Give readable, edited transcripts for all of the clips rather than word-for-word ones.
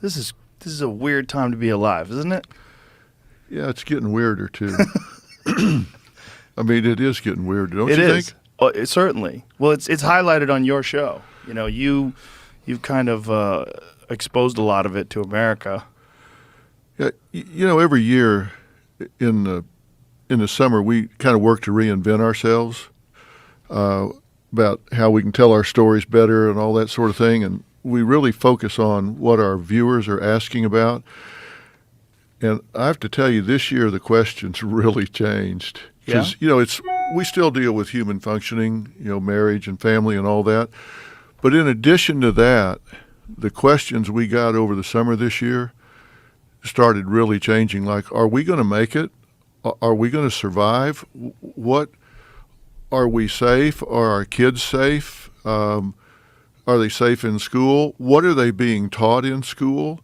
This is a weird time to be alive, isn't it? Yeah, it's getting weirder too. I mean, it is getting weirder, don't It you is. think? Oh, certainly. Well, it's highlighted on your show. You know, you've kind of exposed a lot of it to America. Yeah, every year in the summer we kind of work to reinvent ourselves about how we can tell our stories better and all that sort of thing, and we really focus on what our viewers are asking about. And I have to tell you, this year the questions really changed. Yeah? Because, we still deal with human functioning, marriage and family and all that. But in addition to that, the questions we got over the summer this year started really changing. Like, are we going to make it? Are we going to survive? What, are we safe? Are our kids safe? Are they safe in school? What are they being taught in school?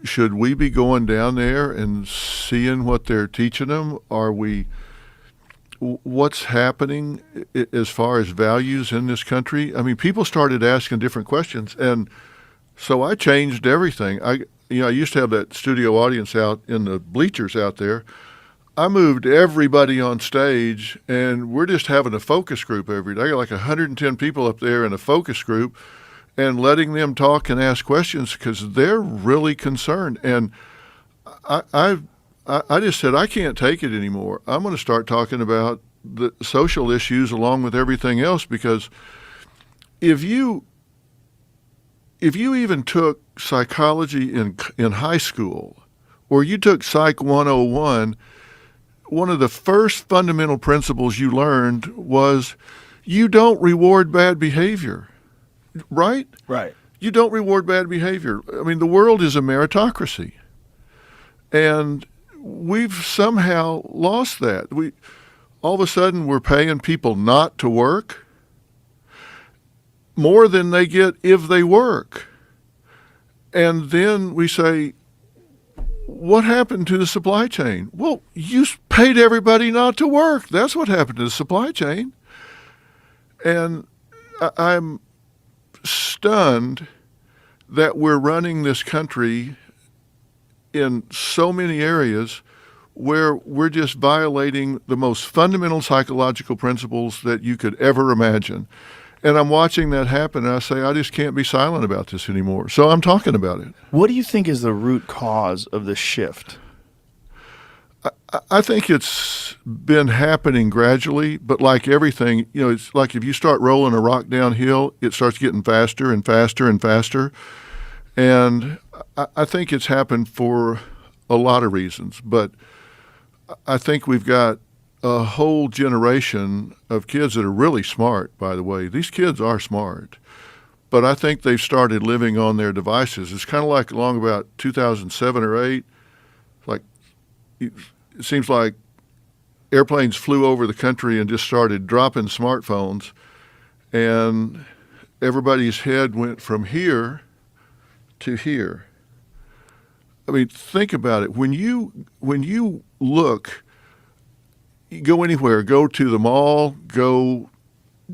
Should we be going down there and seeing what they're teaching them? What's happening as far as values in this country? I mean, people started asking different questions, and so I changed everything. I used to have that studio audience out in the bleachers out there. I moved everybody on stage, and we're just having a focus group every day. I got like 110 people up there in a focus group, and letting them talk and ask questions because they're really concerned. And I just said, I can't take it anymore. I'm going to start talking about the social issues along with everything else, because if you even took psychology in high school, or you took Psych 101, one of the first fundamental principles you learned was you don't reward bad behavior, right? Right. You don't reward bad behavior. I mean, the world is a meritocracy. And we've somehow lost that. All of a sudden, we're paying people not to work more than they get if they work. And then we say, what happened to the supply chain? Well, you paid everybody not to work. That's what happened to the supply chain. And I'm stunned that we're running this country in so many areas where we're just violating the most fundamental psychological principles that you could ever imagine. And I'm watching that happen, and I say, I just can't be silent about this anymore. So I'm talking about it. What do you think is the root cause of the shift? I think it's been happening gradually, but like everything, it's like if you start rolling a rock downhill, it starts getting faster and faster and faster. And I think it's happened for a lot of reasons, but I think we've got a whole generation of kids that are really smart, by the way. These kids are smart, but I think they've started living on their devices. It's kind of like along about 2007 or 8, like it seems like airplanes flew over the country and just started dropping smartphones, and everybody's head went from here to here. I mean, think about it. When you look, you go anywhere, go to the mall, go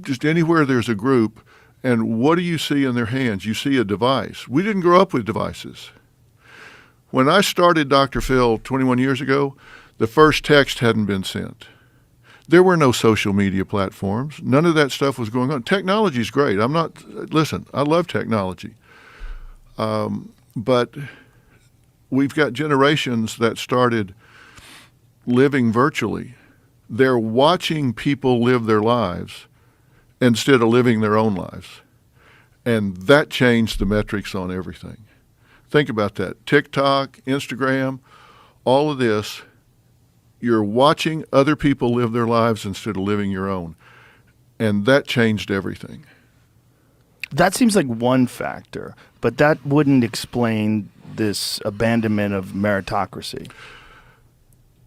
just anywhere there's a group, and what do you see in their hands? You see a device. We didn't grow up with devices. When I started Dr. Phil 21 years ago, the first text hadn't been sent. There were no social media platforms. None of that stuff was going on. Technology's great. Listen, I love technology. But we've got generations that started living virtually. They're watching people live their lives instead of living their own lives. And that changed the metrics on everything. Think about that. TikTok, Instagram, all of this, you're watching other people live their lives instead of living your own. And that changed everything. That seems like one factor, but that wouldn't explain this abandonment of meritocracy.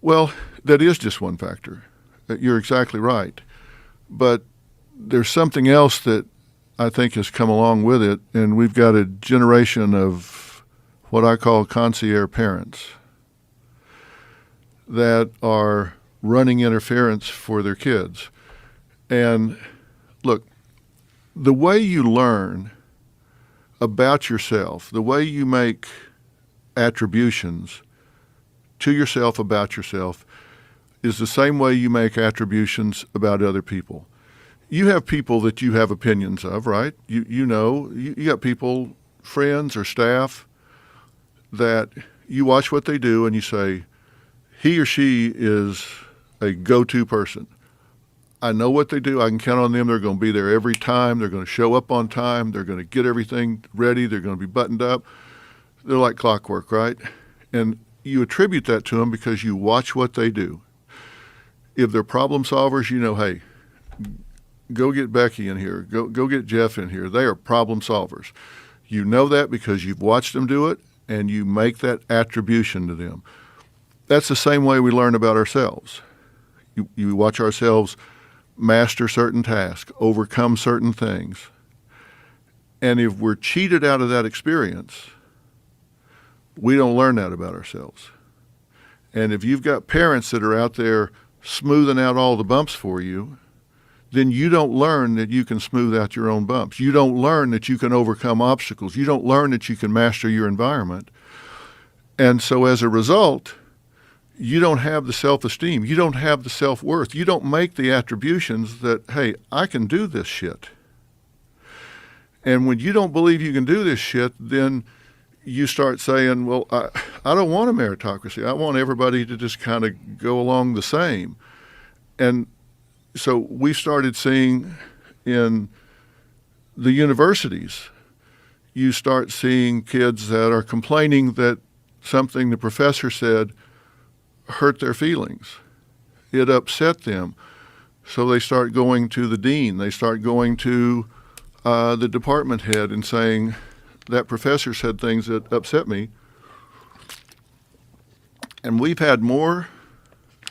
Well, that is just one factor. You're exactly right. But there's something else that I think has come along with it, and we've got a generation of what I call concierge parents that are running interference for their kids. And look, the way you learn about yourself, the way you make attributions to yourself about yourself, is the same way you make attributions about other people. You have people that you have opinions of, right? You got people, friends or staff, that you watch what they do and you say, he or she is a go-to person. I know what they do. I can count on them. They're going to be there every time. They're going to show up on time. They're going to get everything ready. They're going to be buttoned up. They're like clockwork, right? And you attribute that to them because you watch what they do. If they're problem solvers, you know, hey, go get Becky in here. Go get Jeff in here. They are problem solvers. You know that because you've watched them do it, and you make that attribution to them. That's the same way we learn about ourselves. You watch ourselves master certain tasks, overcome certain things. And if we're cheated out of that experience, we don't learn that about ourselves. And if you've got parents that are out there smoothing out all the bumps for you, then you don't learn that you can smooth out your own bumps. You don't learn that you can overcome obstacles. You don't learn that you can master your environment. And so as a result, you don't have the self-esteem. You don't have the self-worth. You don't make the attributions that, hey, I can do this shit. And when you don't believe you can do this shit, then you start saying, well, I don't want a meritocracy. I want everybody to just kind of go along the same. And so we started seeing in the universities, you start seeing kids that are complaining that something the professor said hurt their feelings. It upset them. So they start going to the dean. They start going to the department head and saying, that professor said things that upset me. And we've had more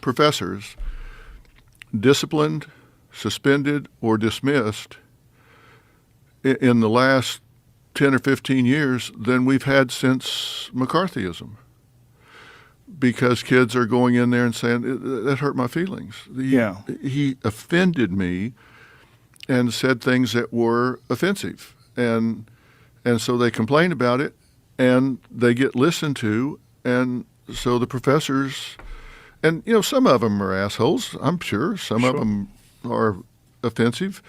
professors disciplined, suspended, or dismissed in the last 10 or 15 years than we've had since McCarthyism. Because kids are going in there and saying, that hurt my feelings. He offended me and said things that were offensive. And so they complain about it, and they get listened to, and so the professors, and you know, some of them are assholes, I'm sure. Some of them are offensive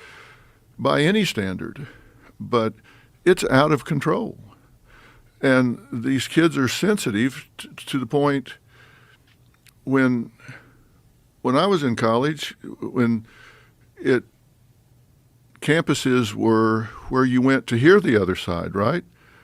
by any standard, but it's out of control. And these kids are sensitive to the point when I was in college, when campuses were where you went to hear the other side, right?